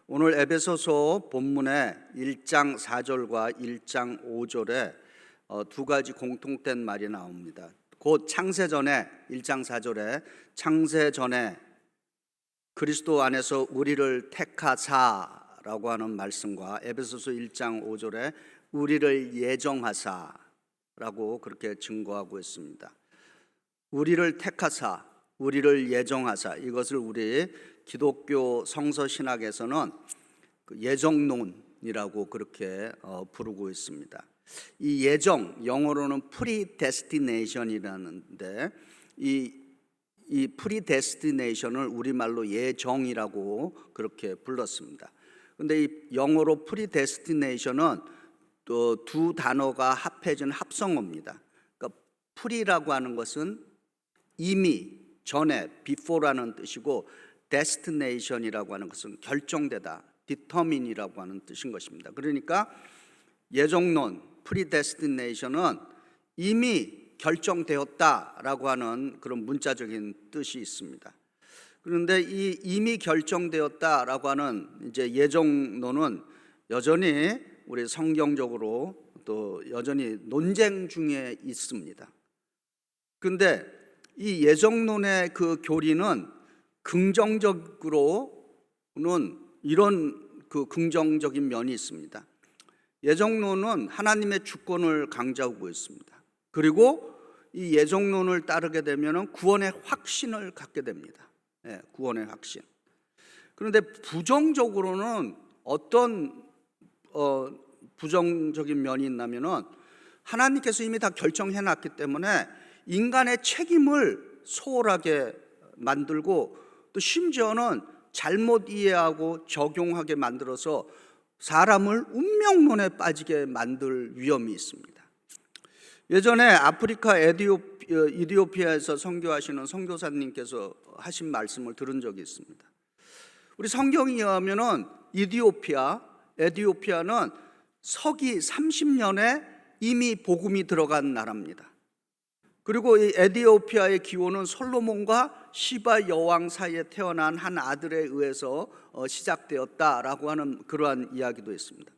오늘 에베소서 본문의 1장 4절과 1장 5절에 두 가지 공통된 말이 나옵니다. 곧 창세전에 1장 4절에 창세전에 그리스도 안에서 우리를 택하사라고 하는 말씀과 에베소서 1장 5절에 우리를 예정하사라고 그렇게 증거하고 있습니다. 우리를 택하사, 우리를 예정하사, 이것을 우리 기독교 성서 신학에서는 예정론이라고 그렇게 부르고 있습니다. 이 예정, 영어로는 predestination이라는데 이 predestination을 우리말로 예정이라고 그렇게 불렀습니다. 그런데 이 영어로 predestination은 또 두 단어가 합해진 합성어입니다. 그러니까 pre라고 하는 것은 이미, 전에, before라는 뜻이고 destination이라고 하는 것은 결정되다, determine이라고 하는 뜻인 것입니다. 그러니까 예정론, predestination은 이미 결정되었다라고 하는 그런 문자적인 뜻이 있습니다. 그런데 이 이미 결정되었다라고 하는 이제 예정론은 여전히 우리 성경적으로 또 여전히 논쟁 중에 있습니다. 그런데 이 예정론의 그 교리는 긍정적으로는 이런 긍정적인 면이 있습니다. 예정론은 하나님의 주권을 강조하고 있습니다. 그리고 이 예정론을 따르게 되면 구원의 확신을 갖게 됩니다. 네, 구원의 확신. 그런데 부정적으로는 어떤 부정적인 면이 있냐면은 하나님께서 이미 다 결정해 놨기 때문에 인간의 책임을 소홀하게 만들고 또 심지어는 잘못 이해하고 적용하게 만들어서 사람을 운명론에 빠지게 만들 위험이 있습니다. 예전에 아프리카 이디오피아에서 선교하시는 선교사님께서 하신 말씀을 들은 적이 있습니다. 우리 성경에 의하면은 에디오피아는 서기 30년에 이미 복음이 들어간 나라입니다. 그리고 이 에디오피아의 기원은 솔로몬과 시바 여왕 사이에 태어난 한 아들에 의해서 시작되었다라고 하는 그러한 이야기도 있습니다.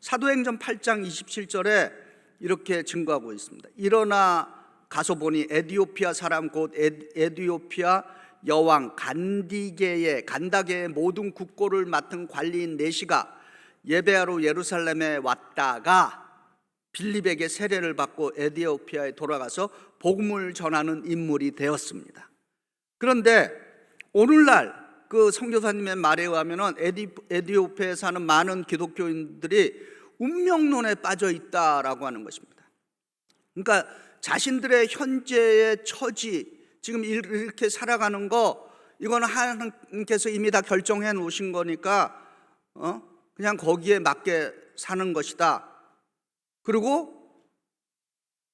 사도행전 8장 27절에 이렇게 증거하고 있습니다. 일어나 가서 보니 에디오피아 사람 곧 에디오피아 여왕 간다게의 모든 국고를 맡은 관리인 네시가 예배하러 예루살렘에 왔다가 빌립에게 세례를 받고 에디오피아에 돌아가서 복음을 전하는 인물이 되었습니다. 그런데 오늘날 그 선교사님의 말에 의하면 에디오피아에 사는 많은 기독교인들이 운명론에 빠져 있다라고 하는 것입니다. 그러니까 자신들의 현재의 처지, 지금 이렇게 살아가는 거, 이거는 하나님께서 이미 다 결정해 놓으신 거니까 그냥 거기에 맞게 사는 것이다. 그리고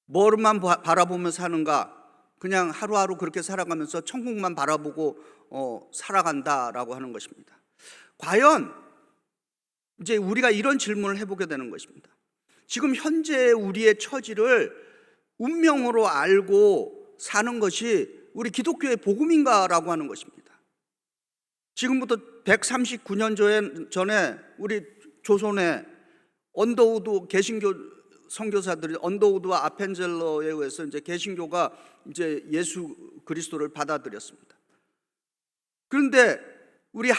뭐만 바라보며 사는가? 그냥 하루하루 그렇게 살아가면서 천국만 바라보고 살아간다라고 하는 것입니다. 과연 이제 우리가 이런 질문을 해보게 되는 것입니다. 지금 현재 우리의 처지를 운명으로 알고 사는 것이 우리 기독교의 복음인가라고 하는 것입니다. 지금부터 139년 전에 우리 조선의 언더우드 개신교 선교사들이 언더우드와 아펜젤러에 의해서 이제 개신교가 이제 예수 그리스도를 받아들였습니다. 그런데 우리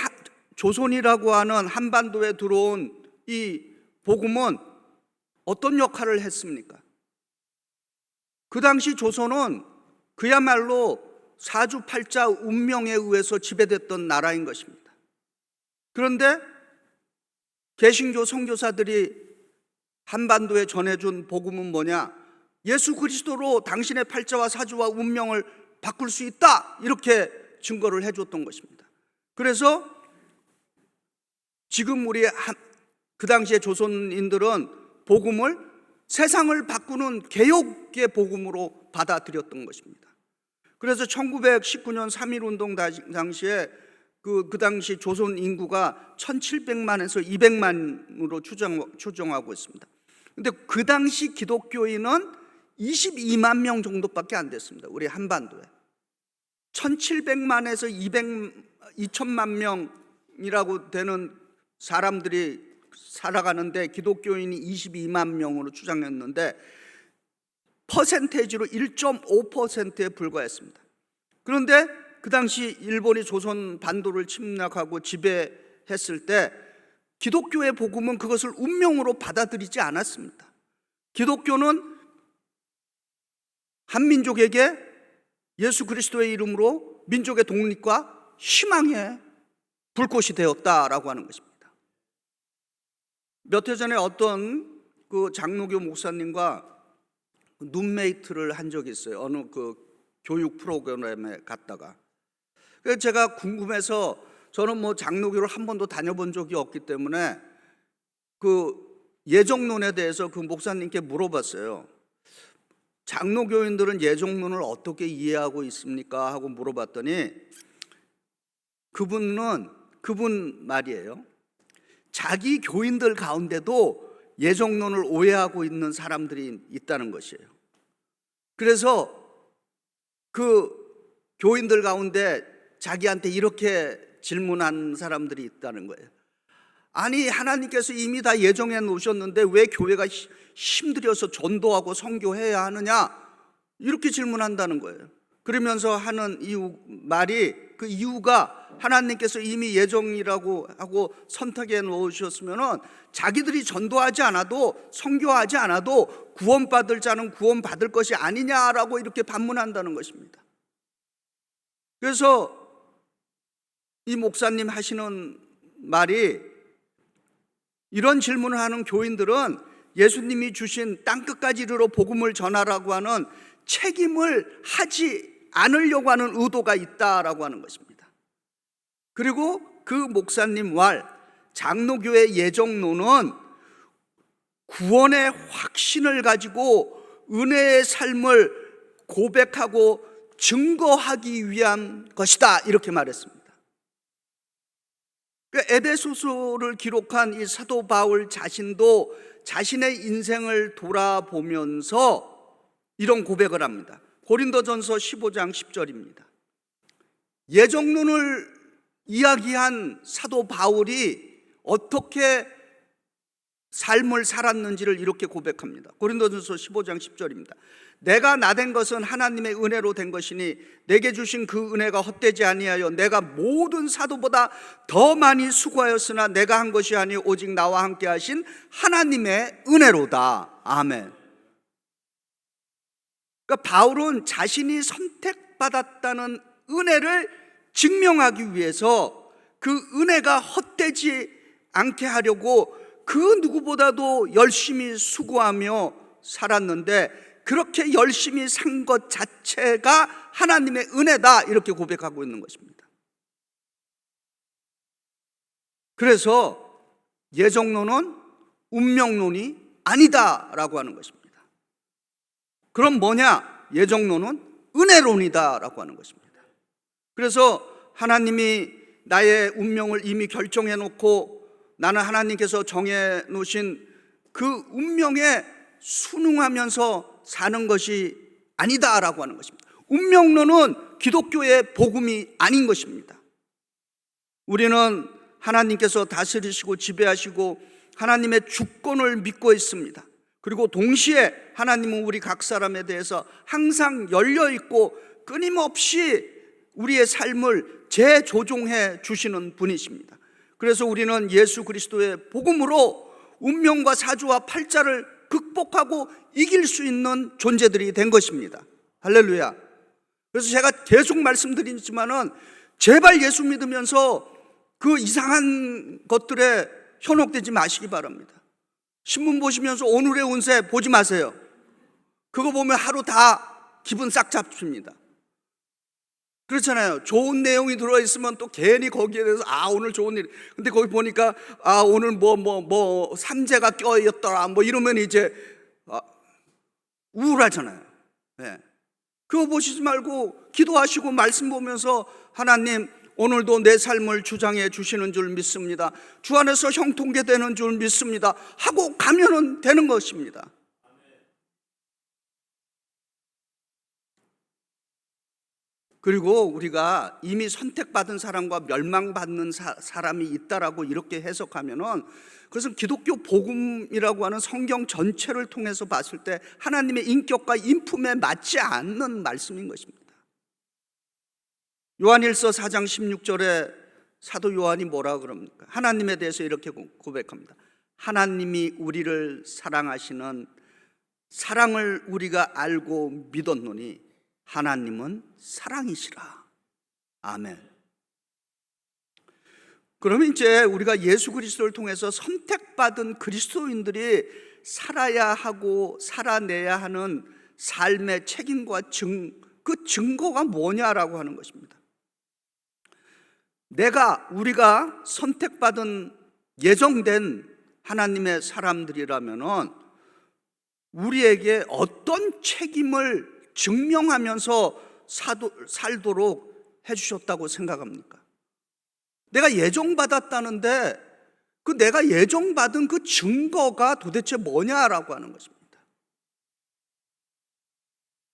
조선이라고 하는 한반도에 들어온 이 복음은 어떤 역할을 했습니까? 그 당시 조선은 그야말로 사주팔자 운명에 의해서 지배됐던 나라인 것입니다. 그런데 개신교 선교사들이 한반도에 전해준 복음은 뭐냐? 예수 그리스도로 당신의 팔자와 사주와 운명을 바꿀 수 있다, 이렇게 증거를 해줬던 것입니다. 그래서 지금 우리 그 당시에 조선인들은 복음을 세상을 바꾸는 개혁의 복음으로 받아들였던 것입니다. 그래서 1919년 3.1운동 당시에 그 당시 조선 인구가 1700만에서 200만으로 추정하고 있습니다. 근데 그 당시 기독교인은 22만 명 정도밖에 안 됐습니다. 우리 한반도에 1700만에서 2000만 명이라고 되는 사람들이 살아가는데 기독교인이 22만 명으로 추정했는데 퍼센테이지로 1.5%에 불과했습니다. 그런데 그 당시 일본이 조선 반도를 침략하고 지배했을 때 기독교의 복음은 그것을 운명으로 받아들이지 않았습니다. 기독교는 한민족에게 예수 그리스도의 이름으로 민족의 독립과 희망의 불꽃이 되었다라고 하는 것입니다. 몇 해 전에 어떤 그 장로교 목사님과 룸메이트를 한 적이 있어요. 어느 그 교육 프로그램에 갔다가. 그래서 제가 궁금해서, 저는 뭐 장로교를 한 번도 다녀본 적이 없기 때문에 그 예정론에 대해서 그 목사님께 물어봤어요. 장로교인들은 예정론을 어떻게 이해하고 있습니까? 하고 물어봤더니 그분 말이에요. 자기 교인들 가운데도 예정론을 오해하고 있는 사람들이 있다는 것이에요. 그래서 그 교인들 가운데 자기한테 이렇게 질문한 사람들이 있다는 거예요. 아니, 하나님께서 이미 다 예정해 놓으셨는데 왜 교회가 힘들여서 전도하고 선교해야 하느냐? 이렇게 질문한다는 거예요. 그러면서 하는 말이, 그 이유가 하나님께서 이미 예정이라고 하고 선택해 놓으셨으면 자기들이 전도하지 않아도 선교하지 않아도 구원받을 자는 구원받을 것이 아니냐라고 이렇게 반문한다는 것입니다. 그래서 이 목사님 하시는 말이, 이런 질문을 하는 교인들은 예수님이 주신 땅끝까지 이르러 복음을 전하라고 하는 책임을 하지 않으려고 하는 의도가 있다라고 하는 것입니다. 그리고 그 목사님 말, 장로교의 예정론은 구원의 확신을 가지고 은혜의 삶을 고백하고 증거하기 위한 것이다, 이렇게 말했습니다. 에베소서를 기록한 이 사도 바울 자신도 자신의 인생을 돌아보면서 이런 고백을 합니다. 고린도전서 15장 10절입니다. 예정론을 이야기한 사도 바울이 어떻게 삶을 살았는지를 이렇게 고백합니다. 고린도전서 15장 10절입니다. 내가 나된 것은 하나님의 은혜로 된 것이니 내게 주신 그 은혜가 헛되지 아니하여 내가 모든 사도보다 더 많이 수고하였으나 내가 한 것이 아니 오직 나와 함께 하신 하나님의 은혜로다. 아멘. 그러니까 바울은 자신이 선택받았다는 은혜를 증명하기 위해서 그 은혜가 헛되지 않게 하려고 그 누구보다도 열심히 수고하며 살았는데, 그렇게 열심히 산 것 자체가 하나님의 은혜다, 이렇게 고백하고 있는 것입니다. 그래서 예정론은 운명론이 아니다라고 하는 것입니다. 그럼 뭐냐? 예정론은 은혜론이다라고 하는 것입니다. 그래서 하나님이 나의 운명을 이미 결정해 놓고 나는 하나님께서 정해 놓으신 그 운명에 순응하면서 사는 것이 아니다라고 하는 것입니다. 운명론은 기독교의 복음이 아닌 것입니다. 우리는 하나님께서 다스리시고 지배하시고 하나님의 주권을 믿고 있습니다. 그리고 동시에 하나님은 우리 각 사람에 대해서 항상 열려 있고 끊임없이 우리의 삶을 재조종해 주시는 분이십니다. 그래서 우리는 예수 그리스도의 복음으로 운명과 사주와 팔자를 극복하고 이길 수 있는 존재들이 된 것입니다. 할렐루야. 그래서 제가 계속 말씀드리지만은 제발 예수 믿으면서 그 이상한 것들에 현혹되지 마시기 바랍니다. 신문 보시면서 오늘의 운세 보지 마세요. 그거 보면 하루 다 기분 싹 잡힙니다. 그렇잖아요. 좋은 내용이 들어있으면 또 괜히 거기에 대해서 오늘 좋은 일, 근데 거기 보니까 오늘 삼재가 껴있더라 이러면 이제 우울하잖아요. 네. 그거 보시지 말고 기도하시고 말씀 보면서 하나님, 오늘도 내 삶을 주장해 주시는 줄 믿습니다. 주 안에서 형통케 되는 줄 믿습니다 하고 가면은 되는 것입니다. 그리고 우리가 이미 선택받은 사람과 멸망받는 사람이 있다라고 이렇게 해석하면은 그것은 기독교 복음이라고 하는 성경 전체를 통해서 봤을 때 하나님의 인격과 인품에 맞지 않는 말씀인 것입니다. 요한일서 4장 16절에 사도 요한이 뭐라 그럽니까? 하나님에 대해서 이렇게 고백합니다. 하나님이 우리를 사랑하시는 사랑을 우리가 알고 믿었노니 하나님은 사랑이시라. 아멘. 그러면 이제 우리가 예수 그리스도를 통해서 선택받은 그리스도인들이 살아야 하고 살아내야 하는 삶의 책임과 그 증거가 뭐냐라고 하는 것입니다. 우리가 선택받은 예정된 하나님의 사람들이라면은 우리에게 어떤 책임을 증명하면서 살도록 해주셨다고 생각합니까? 내가 예정받았다는데 그 내가 예정받은 그 증거가 도대체 뭐냐라고 하는 것입니다.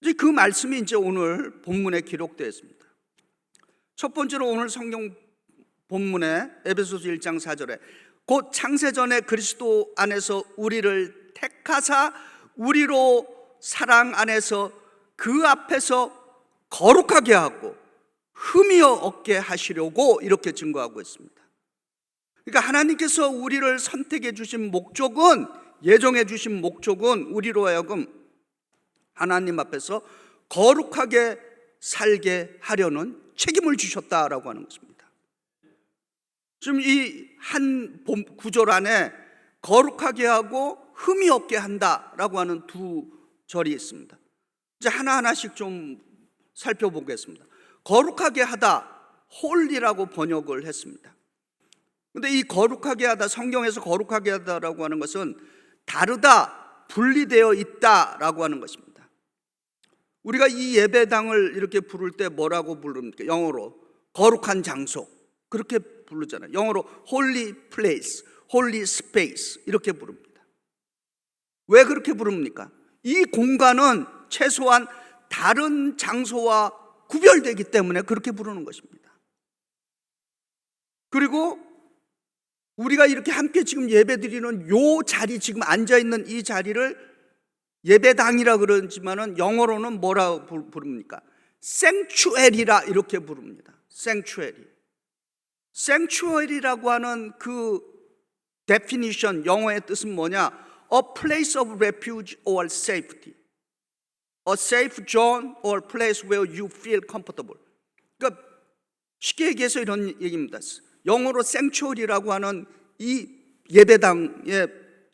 이제 그 말씀이 이제 오늘 본문에 기록되어 있습니다. 첫 번째로 오늘 성경 본문에 에베소서 1장 4절에 곧 창세전에 그리스도 안에서 우리를 택하사 우리로 사랑 안에서 그 앞에서 거룩하게 하고 흠이 없게 하시려고 이렇게 증거하고 있습니다. 그러니까 하나님께서 우리를 선택해 주신 목적은, 예정해 주신 목적은 우리로 하여금 하나님 앞에서 거룩하게 살게 하려는 책임을 주셨다라고 하는 것입니다. 지금 이 한 구절 안에 거룩하게 하고 흠이 없게 한다라고 하는 두 절이 있습니다. 이제 하나하나씩 좀 살펴보겠습니다. 거룩하게 하다, 홀리라고 번역을 했습니다. 그런데 이 거룩하게 하다, 성경에서 거룩하게 하다라고 하는 것은 다르다, 분리되어 있다라고 하는 것입니다. 우리가 이 예배당을 이렇게 부를 때 뭐라고 부릅니까? 영어로 거룩한 장소, 그렇게 부르잖아요. 영어로 holy place, holy space 이렇게 부릅니다. 왜 그렇게 부릅니까? 이 공간은 최소한 다른 장소와 구별되기 때문에 그렇게 부르는 것입니다. 그리고 우리가 이렇게 함께 지금 예배드리는 요 자리, 지금 앉아있는 이 자리를 예배당이라 그러지만은 영어로는 뭐라고 부릅니까? sanctuary라 이렇게 부릅니다. sanctuary라고 하는 그 definition, 영어의 뜻은 뭐냐? A place of refuge or safety, a safe zone or place where you feel comfortable. 그러니까 쉽게 얘기해서 이런 얘기입니다. 영어로 sanctuary라고 하는 이 예배당의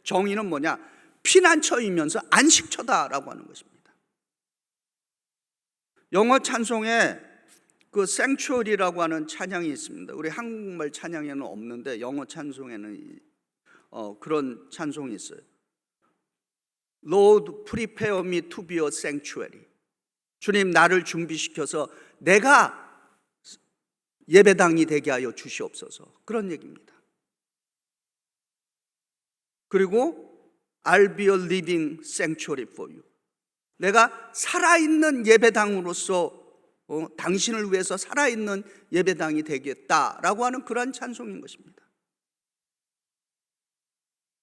정의는 뭐냐? 피난처이면서 안식처다라고 하는 것입니다. 영어 찬송에 그 sanctuary라고 하는 찬양이 있습니다. 우리 한국말 찬양에는 없는데 영어 찬송에는 그런 찬송이 있어요. Lord, prepare me to be a sanctuary. 주님, 나를 준비시켜서 내가 예배당이 되게 하여 주시옵소서. 그런 얘기입니다. 그리고 I'll be a living sanctuary for you. 내가 살아있는 예배당으로서 당신을 위해서 살아있는 예배당이 되겠다라고 하는 그런 찬송인 것입니다.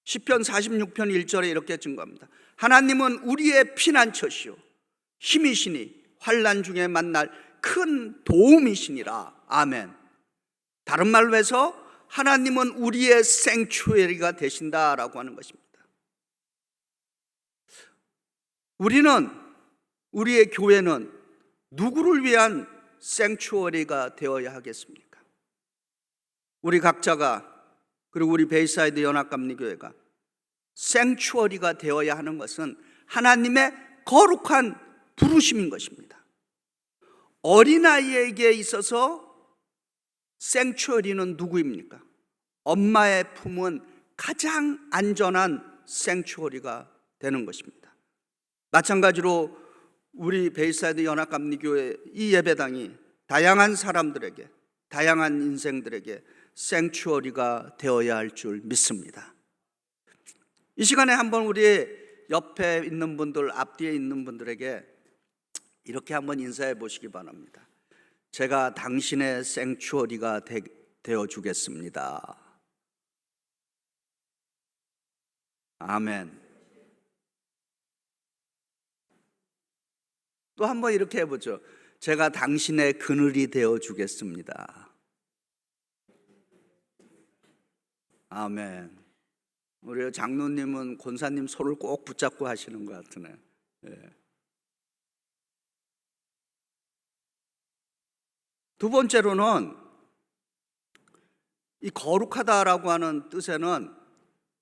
시편 46편 1절에 이렇게 증거합니다. 하나님은 우리의 피난처시오 힘이시니 환난 중에 만날 큰 도움이시니라. 아멘. 다른 말로 해서 하나님은 우리의 생추에리가 되신다라고 하는 것입니다. 우리의 교회는 누구를 위한 생추어리가 되어야 하겠습니까? 우리 각자가, 그리고 우리 베이사이드 연합감리교회가 생추어리가 되어야 하는 것은 하나님의 거룩한 부르심인 것입니다. 어린아이에게 있어서 생추어리는 누구입니까? 엄마의 품은 가장 안전한 생추어리가 되는 것입니다. 마찬가지로 우리 베이사이드 연합감리교회 이 예배당이 다양한 사람들에게, 다양한 인생들에게 생추어리가 되어야 할 줄 믿습니다. 이 시간에 한번 우리 옆에 있는 분들, 앞뒤에 있는 분들에게 이렇게 한번 인사해 보시기 바랍니다. 제가 당신의 생추어리가 되어 주겠습니다. 아멘. 또 한번 이렇게 해보죠. 제가 당신의 그늘이 되어 주겠습니다. 아멘. 우리 장로님은 권사님 손을 꼭 붙잡고 하시는 것 같으네. 예. 두 번째로는 이 거룩하다라고 하는 뜻에는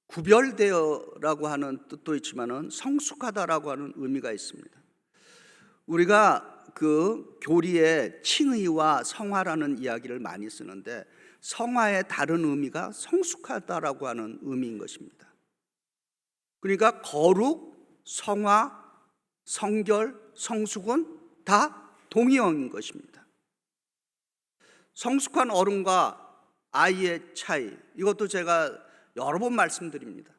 구별되어라고 하는 뜻도 있지만은 성숙하다라고 하는 의미가 있습니다. 우리가 그 교리에 칭의와 성화라는 이야기를 많이 쓰는데 성화의 다른 의미가 성숙하다라고 하는 의미인 것입니다. 그러니까 거룩, 성화, 성결, 성숙은 다 동의어인 것입니다. 성숙한 어른과 아이의 차이, 이것도 제가 여러 번 말씀드립니다.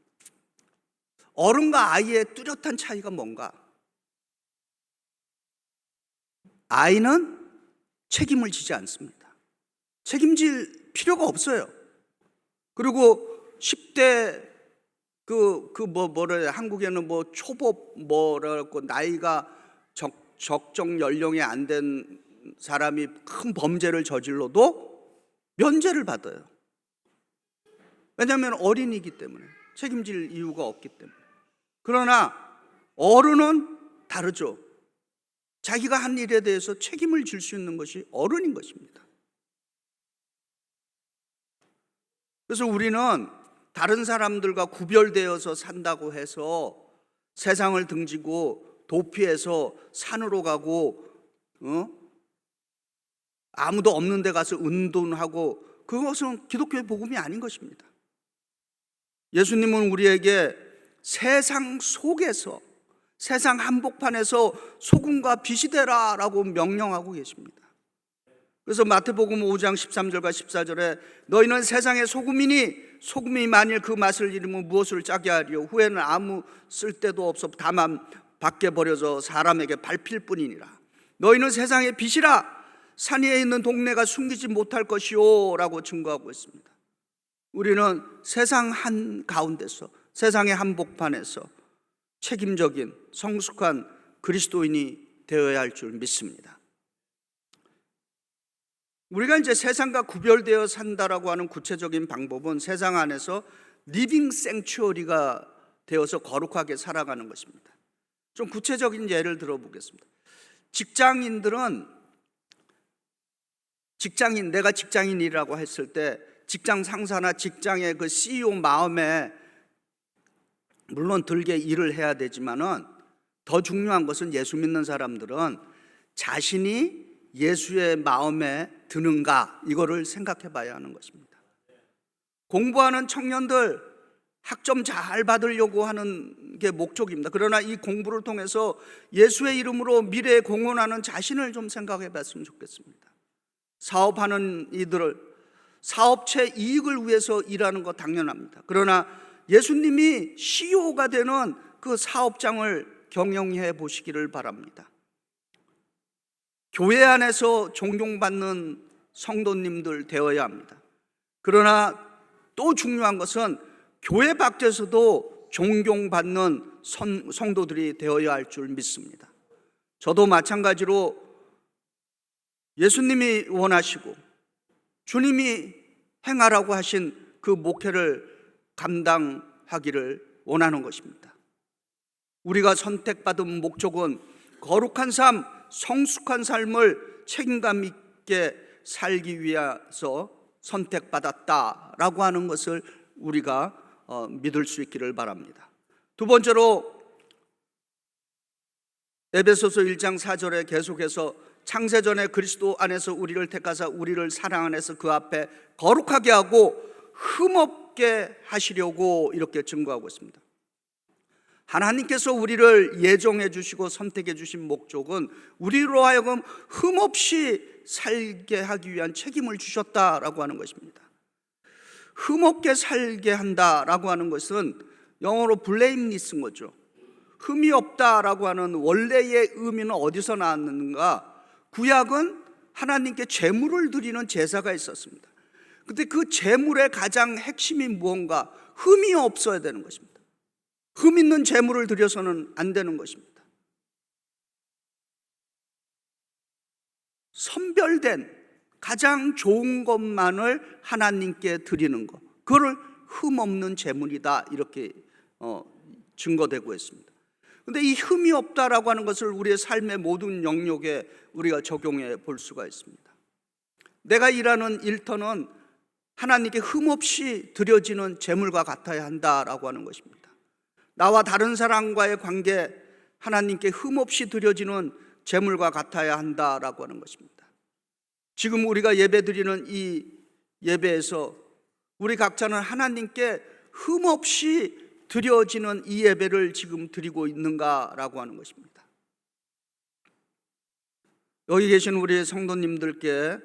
어른과 아이의 뚜렷한 차이가 뭔가? 아이는 책임을 지지 않습니다. 책임질 필요가 없어요. 그리고 10대 한국에는 초보 나이가 적정 연령이 안 된 사람이 큰 범죄를 저질러도 면제를 받아요. 왜냐하면 어린이기 때문에, 책임질 이유가 없기 때문에. 그러나 어른은 다르죠. 자기가 한 일에 대해서 책임을 질 수 있는 것이 어른인 것입니다. 그래서 우리는 다른 사람들과 구별되어서 산다고 해서 세상을 등지고 도피해서 산으로 가고 아무도 없는 데 가서 은둔하고, 그것은 기독교의 복음이 아닌 것입니다. 예수님은 우리에게 세상 속에서, 세상 한복판에서 소금과 빛이 되라라고 명령하고 계십니다. 그래서 마태복음 5장 13절과 14절에 너희는 세상의 소금이니 소금이 만일 그 맛을 잃으면 무엇을 짜게 하리요? 후에는 아무 쓸데도 없어 다만 밖에 버려져 사람에게 밟힐 뿐이니라. 너희는 세상의 빛이라. 산 위에 있는 동네가 숨기지 못할 것이요 라고 증거하고 있습니다. 우리는 세상 한가운데서, 세상의 한복판에서 책임적인 성숙한 그리스도인이 되어야 할 줄 믿습니다. 우리가 이제 세상과 구별되어 산다라고 하는 구체적인 방법은 세상 안에서 리빙 생추어리가 되어서 거룩하게 살아가는 것입니다. 좀 구체적인 예를 들어보겠습니다. 내가 직장인이라고 했을 때 직장 상사나 직장의 그 CEO 마음에 물론 들게 일을 해야 되지만은 더 중요한 것은 예수 믿는 사람들은 자신이 예수의 마음에 드는가, 이거를 생각해 봐야 하는 것입니다. 공부하는 청년들 학점 잘 받으려고 하는 게 목적입니다. 그러나 이 공부를 통해서 예수의 이름으로 미래에 공헌하는 자신을 좀 생각해 봤으면 좋겠습니다. 사업하는 이들을 사업체 이익을 위해서 일하는 거 당연합니다. 그러나 예수님이 CEO가 되는 그 사업장을 경영해 보시기를 바랍니다. 교회 안에서 존경받는 성도님들 되어야 합니다. 그러나 또 중요한 것은 교회 밖에서도 존경받는 성도들이 되어야 할 줄 믿습니다. 저도 마찬가지로 예수님이 원하시고 주님이 행하라고 하신 그 목회를 감당하기를 원하는 것입니다. 우리가 선택받은 목적은 거룩한 삶, 성숙한 삶을 책임감 있게 살기 위해서 선택받았다라고 하는 것을 우리가 믿을 수 있기를 바랍니다. 두 번째로 에베소서 1장 4절에 계속해서 창세전에 그리스도 안에서 우리를 택하사 우리를 사랑 안에서 그 앞에 거룩하게 하고 흠없게 하시려고 이렇게 증거하고 있습니다. 하나님께서 우리를 예정해 주시고 선택해 주신 목적은 우리로 하여금 흠없이 살게 하기 위한 책임을 주셨다라고 하는 것입니다. 흠없게 살게 한다라고 하는 것은 영어로 blameless인 거죠. 흠이 없다라고 하는 원래의 의미는 어디서 나왔는가? 구약은 하나님께 제물을 드리는 제사가 있었습니다. 근데 그 제물의 가장 핵심이 무언가? 흠이 없어야 되는 것입니다. 흠 있는 제물을 드려서는 안 되는 것입니다. 선별된 가장 좋은 것만을 하나님께 드리는 것, 그거를 흠 없는 제물이다, 이렇게 증거되고 있습니다. 근데 이 흠이 없다라고 하는 것을 우리의 삶의 모든 영역에 우리가 적용해 볼 수가 있습니다. 내가 일하는 일터는 하나님께 흠없이 드려지는 제물과 같아야 한다라고 하는 것입니다. 나와 다른 사람과의 관계, 하나님께 흠없이 드려지는 제물과 같아야 한다라고 하는 것입니다. 지금 우리가 예배 드리는 이 예배에서 우리 각자는 하나님께 흠없이 드려지는 이 예배를 지금 드리고 있는가라고 하는 것입니다. 여기 계신 우리 성도님들께,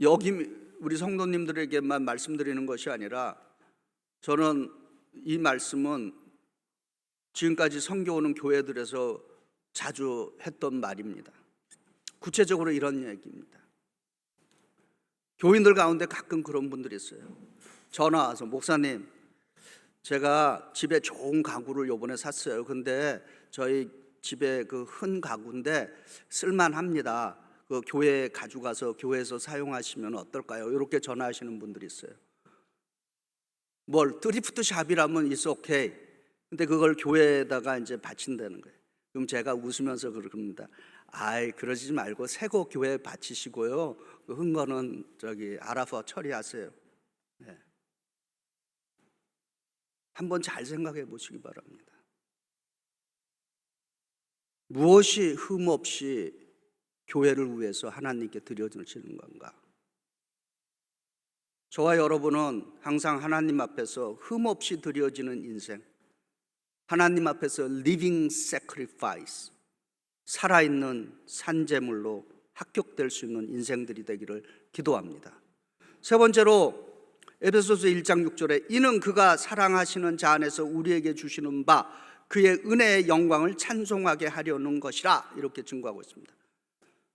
여기 우리 성도님들에게만 말씀드리는 것이 아니라, 저는 이 말씀은 지금까지 섬겨오는 교회들에서 자주 했던 말입니다. 구체적으로 이런 얘기입니다. 교인들 가운데 가끔 그런 분들이 있어요. 전화 와서, 목사님, 제가 집에 좋은 가구를 요번에 샀어요. 근데 저희 집에 그 흔 가구인데 쓸만합니다. 그 교회에 가져가서 교회에서 사용하시면 어떨까요? 이렇게 전화하시는 분들이 있어요. 뭘 드리프트 샵이라면 it's okay. 근데 그걸 교회에다가 이제 바친다는 거예요. 그럼 제가 웃으면서 그럽니다. 아이, 그러지 말고 새거 교회에 바치시고요. 그 흔 거는 알아서 처리하세요. 네. 한번 잘 생각해 보시기 바랍니다. 무엇이 흠없이 교회를 위해서 하나님께 드려지는 건가? 저와 여러분은 항상 하나님 앞에서 흠없이 드려지는 인생, 하나님 앞에서 living sacrifice, 살아있는 산제물로 합격될 수 있는 인생들이 되기를 기도합니다. 세 번째로 에베소서 1장 6절에 이는 그가 사랑하시는 자 안에서 우리에게 주시는 바 그의 은혜의 영광을 찬송하게 하려는 것이라, 이렇게 증거하고 있습니다.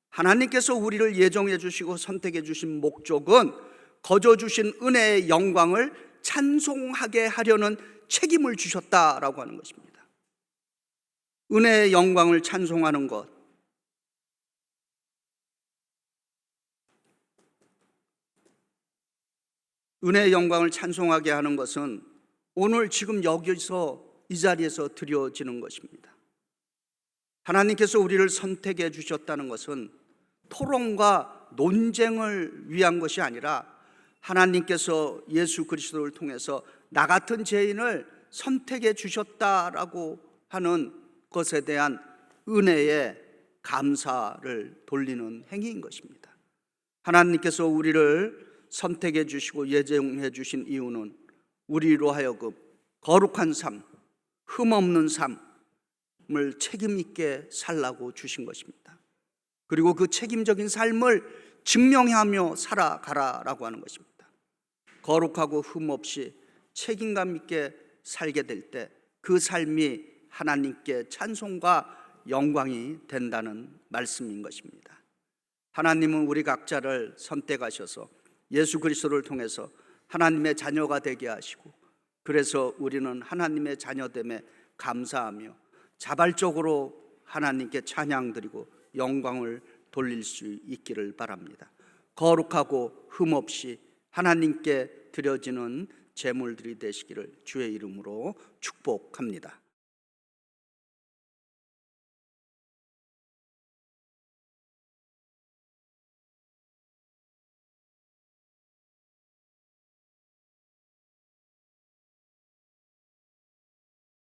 하나님께서 우리를 예정해 주시고 선택해 주신 목적은 거저 주신 은혜의 영광을 찬송하게 하려는 책임을 주셨다라고 하는 것입니다. 은혜의 영광을 찬송하는 것, 은혜의 영광을 찬송하게 하는 것은 오늘 지금 여기서 이 자리에서 드려지는 것입니다. 하나님께서 우리를 선택해 주셨다는 것은 토론과 논쟁을 위한 것이 아니라 하나님께서 예수 그리스도를 통해서 나 같은 죄인을 선택해 주셨다라고 하는 것에 대한 은혜에 감사를 돌리는 행위인 것입니다. 하나님께서 우리를 선택해 주시고 예정해 주신 이유는 우리로 하여금 거룩한 삶, 흠없는 삶을 책임 있게 살라고 주신 것입니다. 그리고 그 책임적인 삶을 증명하며 살아가라라고 하는 것입니다. 거룩하고 흠없이 책임감 있게 살게 될 때 그 삶이 하나님께 찬송과 영광이 된다는 말씀인 것입니다. 하나님은 우리 각자를 선택하셔서 예수 그리스도를 통해서 하나님의 자녀가 되게 하시고, 그래서 우리는 하나님의 자녀됨에 감사하며 자발적으로 하나님께 찬양드리고 영광을 돌릴 수 있기를 바랍니다. 거룩하고 흠없이 하나님께 드려지는 제물들이 되시기를 주의 이름으로 축복합니다.